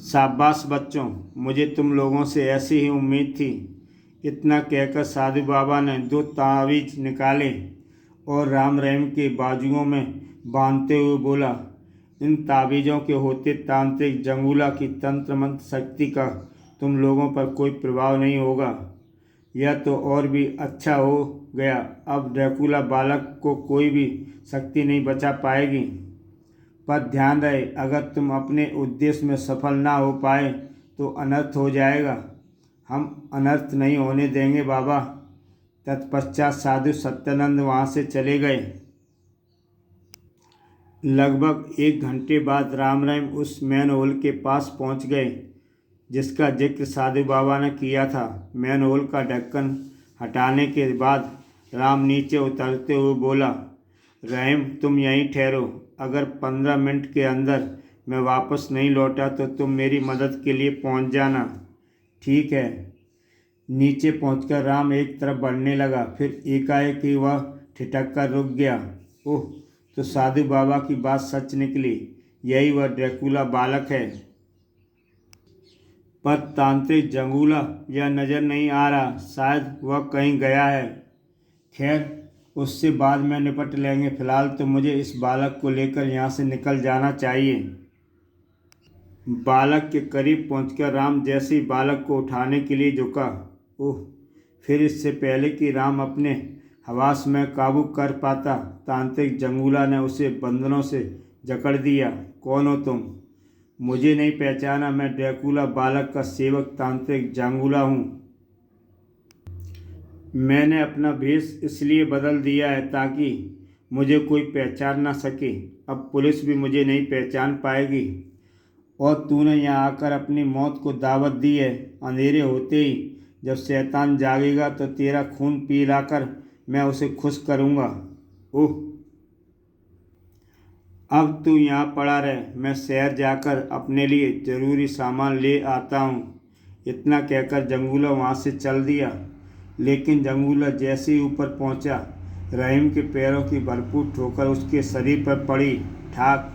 शाबाश बच्चों, मुझे तुम लोगों से ऐसी ही उम्मीद थी। इतना कहकर साधु बाबा ने 2 तावीज़ निकाले और राम रहीम के बाजुओं में बांधते हुए बोला, इन तावीज़ों के होते तांत्रिक जंगुला की तंत्र मंत्र शक्ति का तुम लोगों पर कोई प्रभाव नहीं होगा। यह तो और भी अच्छा हो गया, अब ड्रैकुला बालक को कोई भी शक्ति नहीं बचा पाएगी। पर ध्यान रहे, अगर तुम अपने उद्देश्य में सफल ना हो पाए तो अनर्थ हो जाएगा। हम अनर्थ नहीं होने देंगे बाबा। तत्पश्चात साधु सत्यानंद वहाँ से चले गए। लगभग 1 घंटे बाद राम रहीम उस मैन होल के पास पहुँच गए जिसका जिक्र साधु बाबा ने किया था। मैन होल का ढक्कन हटाने के बाद राम नीचे उतरते हुए बोला, रहीम तुम यहीं ठहरो, अगर 15 मिनट के अंदर मैं वापस नहीं लौटा तो तुम मेरी मदद के लिए पहुंच जाना। ठीक है। नीचे पहुंचकर राम एक तरफ बढ़ने लगा, फिर एकाएक ही वह ठिठक कर रुक गया। ओह, तो साधु बाबा की बात सच निकली, यही वह ड्रैकुला बालक है। पर तांत्रिक जंगुला यह नज़र नहीं आ रहा, शायद वह कहीं गया है। खैर, उससे बाद में निपट लेंगे, फिलहाल तो मुझे इस बालक को लेकर यहाँ से निकल जाना चाहिए। बालक के करीब पहुंचकर राम जैसे ही बालक को उठाने के लिए झुका, ओह, फिर इससे पहले कि राम अपने हवास में काबू कर पाता, तांत्रिक जंगुला ने उसे बंधनों से जकड़ दिया। कौन हो तुम? मुझे नहीं पहचाना? मैं ड्रैकुला बालक का सेवक तांत्रिक जंगुला हूँ। मैंने अपना भेष इसलिए बदल दिया है ताकि मुझे कोई पहचान ना सके। अब पुलिस भी मुझे नहीं पहचान पाएगी। और तूने यहाँ आकर अपनी मौत को दावत दी है। अंधेरे होते ही जब शैतान जागेगा तो तेरा खून पिलाकर मैं उसे खुश करूँगा। ओह, अब तू यहाँ पड़ा रह, मैं शहर जाकर अपने लिए ज़रूरी सामान ले आता हूँ। इतना कहकर जंगुला वहाँ से चल दिया। लेकिन जंगुला जैसे ही ऊपर पहुँचा, रहीम के पैरों की भरपूर ठोकर उसके शरीर पर पड़ी। ठाक!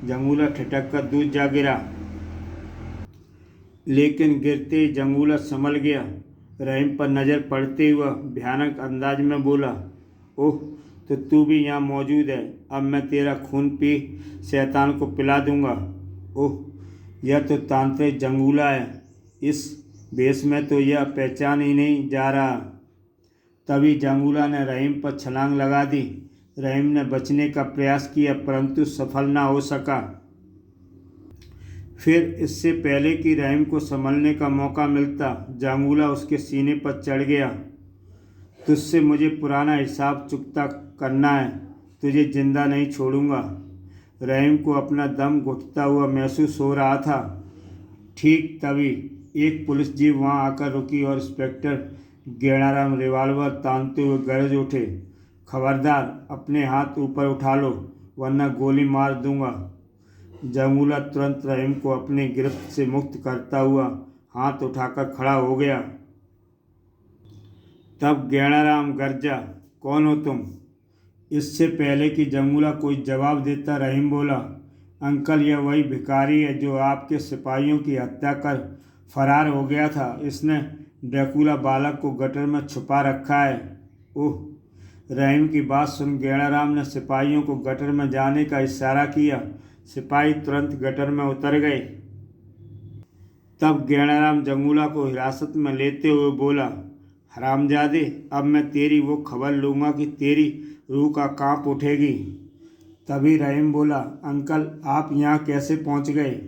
जंगुला ठिठक कर दूर जा गिरा। लेकिन गिरते ही जंगुला संभल गया। रहीम पर नज़र पड़ते हुआ भयानक अंदाज में बोला, ओह, तो तू भी यहाँ मौजूद है। अब मैं तेरा खून पी शैतान को पिला दूंगा। ओह, यह तो तांत्रिक जंगुला है। इस भेष में तो यह पहचान ही नहीं जा रहा। तभी जंगुला ने रहीम पर छलांग लगा दी। रहीम ने बचने का प्रयास किया परंतु सफल ना हो सका। फिर इससे पहले कि रहीम को संभलने का मौका मिलता, जंगुला उसके सीने पर चढ़ गया। तुझसे मुझे पुराना हिसाब चुकता करना है, तुझे जिंदा नहीं छोड़ूंगा। रहीम को अपना दम घुटता हुआ महसूस हो रहा था। ठीक तभी एक पुलिस जीप वहां आकर रुकी और इंस्पेक्टर गेणाराम रिवाल्वर तानते हुए गरज उठे, खबरदार, अपने हाथ ऊपर उठा लो वरना गोली मार दूंगा। जंगुला तुरंत रहीम को अपनी गिरफ्त से मुक्त करता हुआ हाथ उठाकर खड़ा हो गया। तब गेणाराम गरजा, कौन हो तुम? इससे पहले कि जंगुला कोई जवाब देता, रहीम बोला, अंकल, यह वही भिखारी है जो आपके सिपाहियों की हत्या कर फरार हो गया था। इसने ड्रैकुला बालक को गटर में छुपा रखा है। ओह! रहीम की बात सुन गेणाराम ने सिपाहियों को गटर में जाने का इशारा किया। सिपाही तुरंत गटर में उतर गए। तब गेणाराम जंगुला को हिरासत में लेते हुए बोला, हरामजादे, अब मैं तेरी वो खबर लूँगा कि तेरी रूह का कांप उठेगी। तभी रहीम बोला, अंकल आप यहाँ कैसे पहुँच गए?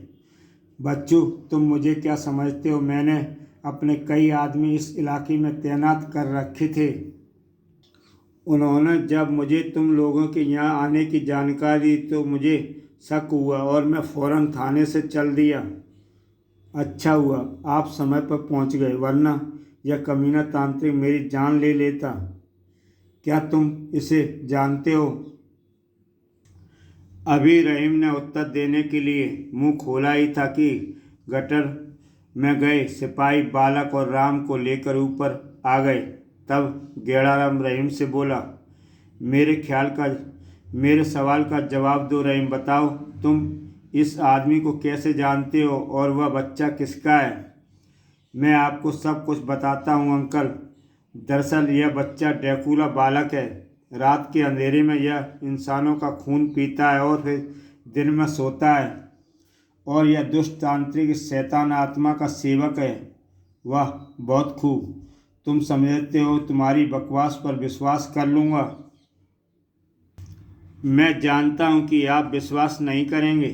बच्चू, तुम मुझे क्या समझते हो? मैंने अपने कई आदमी इस इलाके में तैनात कर रखे थे। उन्होंने जब मुझे तुम लोगों के यहाँ आने की जानकारी दी तो मुझे शक हुआ और मैं फ़ौरन थाने से चल दिया। अच्छा हुआ आप समय पर पहुँच गए, वरना यह कमीना तांत्रिक मेरी जान ले लेता। क्या तुम इसे जानते हो? अभी रहीम ने उत्तर देने के लिए मुंह खोला ही था कि गटर में गए सिपाही बालक और राम को लेकर ऊपर आ गए। तब गेड़ाराम रहीम से बोला, मेरे सवाल का जवाब दो रहीम। बताओ, तुम इस आदमी को कैसे जानते हो और वह बच्चा किसका है? मैं आपको सब कुछ बताता हूँ अंकल। दरअसल यह बच्चा ड्रैकुला बालक है। रात के अंधेरे में यह इंसानों का खून पीता है और फिर दिन में सोता है। और यह दुष्ट तांत्रिक इस शैतान आत्मा का सेवक है। वाह, बहुत खूब। तुम समझते हो तुम्हारी बकवास पर विश्वास कर लूँगा? मैं जानता हूँ कि आप विश्वास नहीं करेंगे।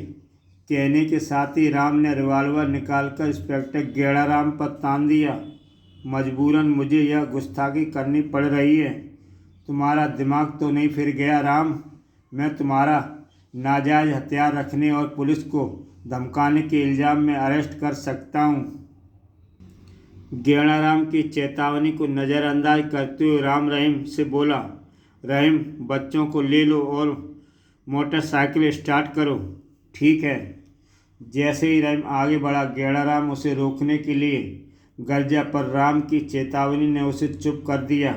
कहने के साथ ही राम ने रिवॉल्वर निकालकर इंस्पेक्टर गेड़ाराम पर तान दिया। मजबूरन मुझे यह गुस्ताखी करनी पड़ रही है। तुम्हारा दिमाग तो नहीं फिर गया राम? मैं तुम्हारा नाजायज़ हथियार रखने और पुलिस को धमकाने के इल्ज़ाम में अरेस्ट कर सकता हूँ। गेड़ाराम की चेतावनी को नज़रअंदाज करते हुए राम रहीम से बोला, रहीम बच्चों को ले लो और मोटरसाइकिल स्टार्ट करो। ठीक है। जैसे ही रहीम आगे बढ़ा, गेड़ाराम उसे रोकने के लिए गरजा, पर राम की चेतावनी ने उसे चुप कर दिया।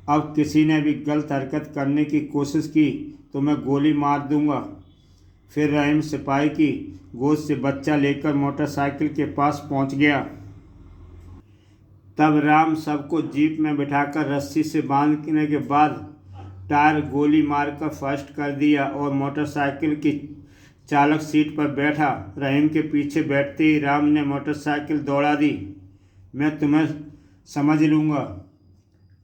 अब किसी ने भी गलत हरकत करने की कोशिश की तो मैं गोली मार दूंगा। फिर रहीम सिपाही की गोद से बच्चा लेकर मोटरसाइकिल के पास पहुंच गया। तब राम सबको जीप में बिठाकर रस्सी से बांधने के बाद टायर गोली मारकर फर्स्ट कर दिया और मोटरसाइकिल की चालक सीट पर बैठा। रहीम के पीछे बैठते ही राम ने मोटरसाइकिल दौड़ा दी। मैं तुम्हें समझ लूँगा।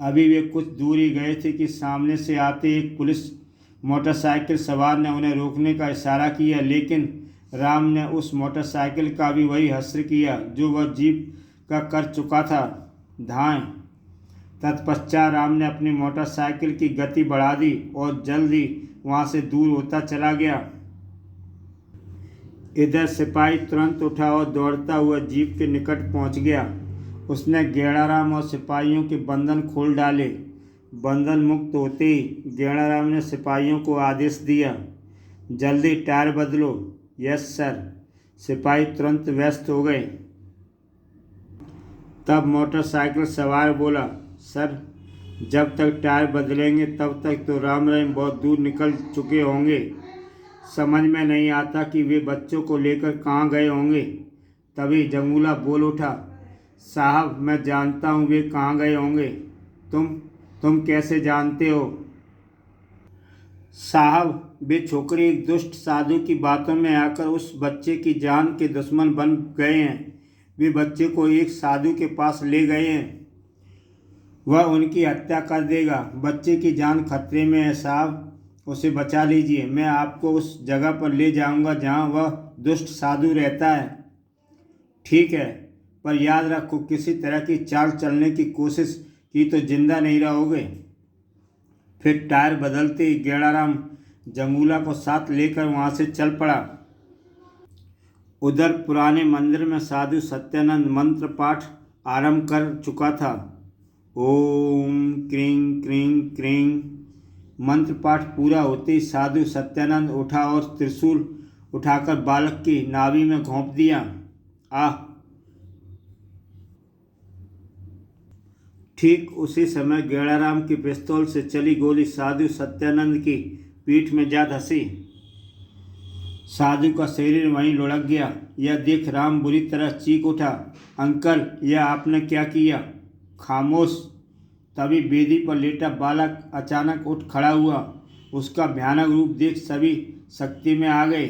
अभी वे कुछ दूर ही गए थे कि सामने से आते एक पुलिस मोटरसाइकिल सवार ने उन्हें रोकने का इशारा किया, लेकिन राम ने उस मोटरसाइकिल का भी वही हश्र किया जो वह जीप का कर चुका था। धाएं। तत्पश्चात राम ने अपनी मोटरसाइकिल की गति बढ़ा दी और जल्द ही वहाँ से दूर होता चला गया। इधर सिपाही तुरंत उठा और दौड़ता हुआ जीप के निकट पहुँच गया। उसने गेड़ाराम और सिपाहियों के बंधन खोल डाले। बंधन मुक्त होते ही गेड़ाराम ने सिपाहियों को आदेश दिया, जल्दी टायर बदलो। Yes sir. सिपाही तुरंत व्यस्त हो गए। तब मोटरसाइकिल सवार बोला, सर जब तक टायर बदलेंगे तब तक तो राम रहीम बहुत दूर निकल चुके होंगे। समझ में नहीं आता कि वे बच्चों को लेकर कहाँ गए होंगे। तभी जंगूला बोल उठा, साहब मैं जानता हूँ वे कहाँ गए होंगे। तुम कैसे जानते हो? साहब वे छोकरे एक दुष्ट साधु की बातों में आकर उस बच्चे की जान के दुश्मन बन गए हैं। वे बच्चे को एक साधु के पास ले गए हैं। वह उनकी हत्या कर देगा। बच्चे की जान खतरे में है साहब, उसे बचा लीजिए। मैं आपको उस जगह पर ले जाऊंगा जहां वह दुष्ट साधु रहता है। ठीक है, पर याद रखो किसी तरह की चाल चलने की कोशिश की तो जिंदा नहीं रहोगे। फिर टायर बदलते ही गेड़ाराम जंगूला को साथ लेकर वहां से चल पड़ा। उधर पुराने मंदिर में साधु सत्यानंद मंत्र पाठ आरंभ कर चुका था। ओम क्रीं क्रीं क्रीं। मंत्र पाठ पूरा होते ही साधु सत्यानंद उठा और त्रिशूल उठाकर बालक की नाभि में घोंप दिया। आह! ठीक उसी समय गेड़ाराम की पिस्तौल से चली गोली साधु सत्यानंद की पीठ में जा धंसी। साधु का शरीर वहीं लुढ़क गया। यह देख राम बुरी तरह चीख उठा, अंकल यह आपने क्या किया? खामोश। तभी बेदी पर लेटा बालक अचानक उठ खड़ा हुआ। उसका भयानक रूप देख सभी शक्ति में आ गए।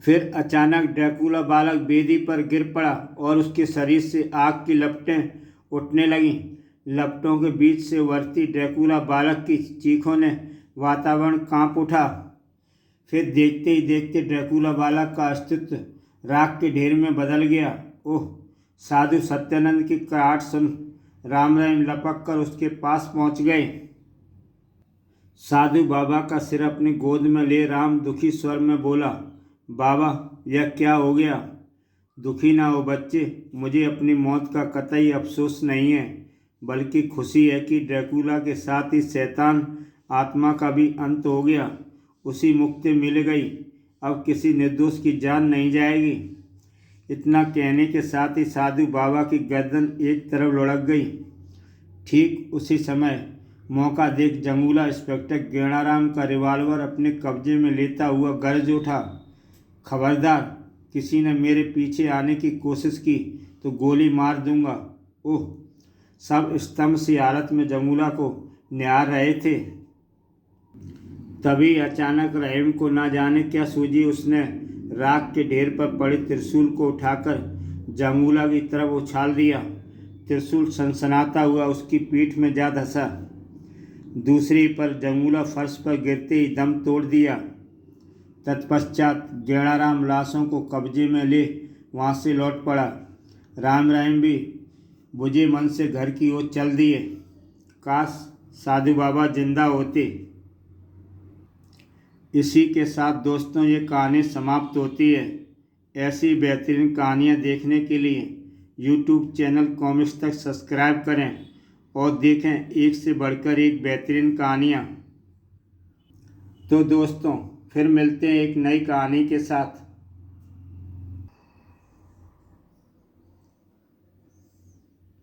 फिर अचानक ड्रैकुला बालक वेदी पर गिर पड़ा और उसके शरीर से आग की लपटें उठने लगीं। लपटों के बीच से उभरती ड्रैकुला बालक की चीखों ने वातावरण कांप उठा। फिर देखते ही देखते ड्रैकुला बालक का अस्तित्व राख के ढेर में बदल गया। ओह! साधु सत्यानंद की कराहट सुन राम रहीम लपक कर उसके पास पहुंच गए। साधु बाबा का सिर अपनी गोद में ले राम दुखी स्वर में बोला, बाबा, यह क्या हो गया? दुखी ना हो बच्चे, मुझे अपनी मौत का कतई अफसोस नहीं है, बल्कि खुशी है कि ड्रैकुला के साथ ही शैतान आत्मा का भी अंत हो गया। उसी मुक्ति मिल गई, अब किसी निर्दोष की जान नहीं जाएगी। इतना कहने के साथ ही साधु बाबा की गर्दन एक तरफ लुढ़क गई। ठीक उसी समय मौका देख जंगूला इंस्पेक्टर गेणाराम का रिवॉल्वर अपने कब्जे में लेता हुआ गरज उठा, खबरदार, किसी ने मेरे पीछे आने की कोशिश की तो गोली मार दूंगा। ओह! सब स्तंभ सी हालत में जंगूला को निहार रहे थे। तभी अचानक रहीम को ना जाने क्या सूझी। उसने राख के ढेर पर पड़े त्रिशूल को उठाकर जंगूला की तरफ उछाल दिया। त्रिशूल सनसनाता हुआ उसकी पीठ में जा धंसा। दूसरी पर जंगूला फर्श पर गिरते ही दम तोड़ दिया। तत्पश्चात गेणाराम लाशों को कब्जे में ले वहाँ से लौट पड़ा। राम रहीम भी बुझे मन से घर की ओर चल दिए। काश साधु बाबा जिंदा होते। इसी के साथ दोस्तों ये कहानी समाप्त होती है। ऐसी बेहतरीन कहानियाँ देखने के लिए YouTube चैनल कॉमिक्स तक सब्सक्राइब करें और देखें एक से बढ़कर एक बेहतरीन कहानियाँ। तो दोस्तों फिर मिलते हैं एक नई कहानी के साथ।